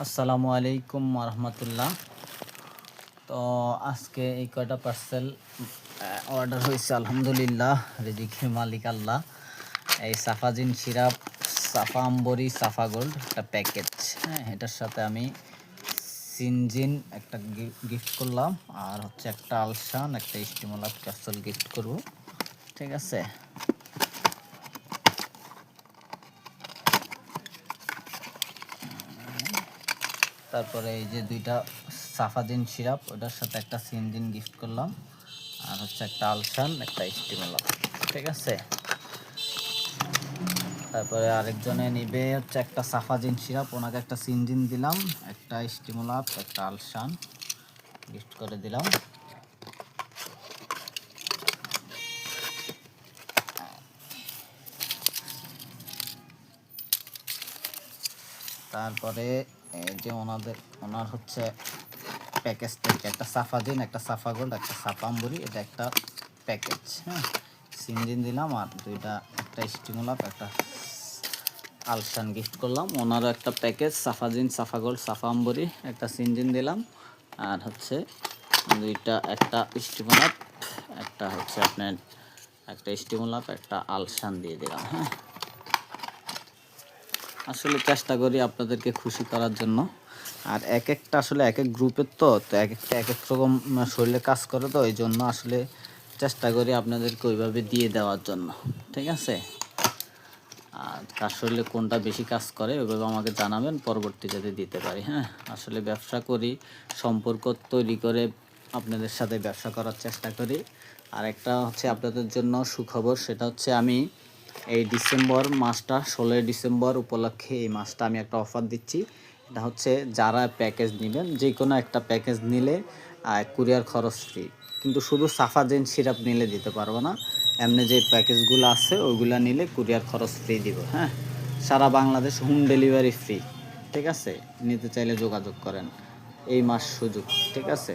আসসালামু আলাইকুম রহমতুল্লাহ। তো আজকে এই কয়টা পার্সেল অর্ডার হয়েছে, আলহামদুলিল্লাহ, রিজিকের মালিক আল্লাহ। এই সাফাজিন সিরাপ, সাফা আম্বরি, সাফা গোল্ড একটা প্যাকেজ। হ্যাঁ, এটার সাথে আমি সিনজিন একটা গিফট করলাম, আর হচ্ছে একটা আলসান, একটা স্টিমুলাস ক্যাপসুল গিফট করব। ঠিক আছে, তারপরে এই যে দুইটা সাফাজিন সিরাপ, ওটার সাথে একটা সিনজিন গিফট করলাম, আর হচ্ছে একটা আলসান, একটা স্টিমুলাস। ঠিক আছে, তারপরে আরেকজনে নিবে হচ্ছে একটা সাফাজিন সিরাপ, ওনাকে একটা সিনজিন দিলাম, একটা স্টিমুলাস, একটা আলসান গিফট করে দিলাম। তারপরে এই যে ওনার হচ্ছে প্যাকেজ থেকে একটা সাফাজিন, একটা সাফা গোল্ড, একটা সাফা আম্বুরি, এটা একটা প্যাকেজ। হ্যাঁ, সিনজিন দিলাম, আর দুইটা, একটা স্টিমুলাস, একটা আলসান গিফট করলাম। ওনারও একটা প্যাকেজ, সাফাজিন, সাফা গোল্ড, সাফা আম্বরি, একটা সিনজিন দিলাম, আর হচ্ছে দুইটা, একটা স্টিমুলাস, একটা হচ্ছে আপনার একটা স্টিমুলাস, একটা আলসান দিয়ে দিলাম। হ্যাঁ, আসলে চেষ্টা করি আপনাদেরকে খুশি করার জন্য। আর এক একটা আসলে এক এক গ্রুপের তো এক একটা এক এক রকম শরীরে কাজ করে, তো এই জন্য আসলে চেষ্টা করি আপনাদেরকে ওইভাবে দিয়ে দেওয়ার জন্য। ঠিক আছে, আর কার শরীরে কোনটা বেশি কাজ করে ওইভাবে আমাকে জানাবেন, পরবর্তী যাতে দিতে পারি। হ্যাঁ, আসলে ব্যবসা করি, সম্পর্ক তৈরি করে আপনাদের সাথে ব্যবসা করার চেষ্টা করি। আর একটা হচ্ছে আপনাদের জন্য সুখবর, সেটা হচ্ছে আমি এই ডিসেম্বর মাসটা, 16 ডিসেম্বর উপলক্ষে এই মাসটা আমি একটা অফার দিচ্ছি। এটা হচ্ছে যারা প্যাকেজ নেবেন, যে কোনো একটা প্যাকেজ নিলে কুরিয়ার খরচ ফ্রি, কিন্তু শুধু সাফাজেন সিরাপ নিলে দিতে পারবো না। এমনি যে প্যাকেজগুলো আছে ওইগুলো নিলে কুরিয়ার খরচ ফ্রি দিব। হ্যাঁ, সারা বাংলাদেশ হোম ডেলিভারি ফ্রি। ঠিক আছে, নিতে চাইলে যোগাযোগ করেন, এই মাস সুযোগ। ঠিক আছে।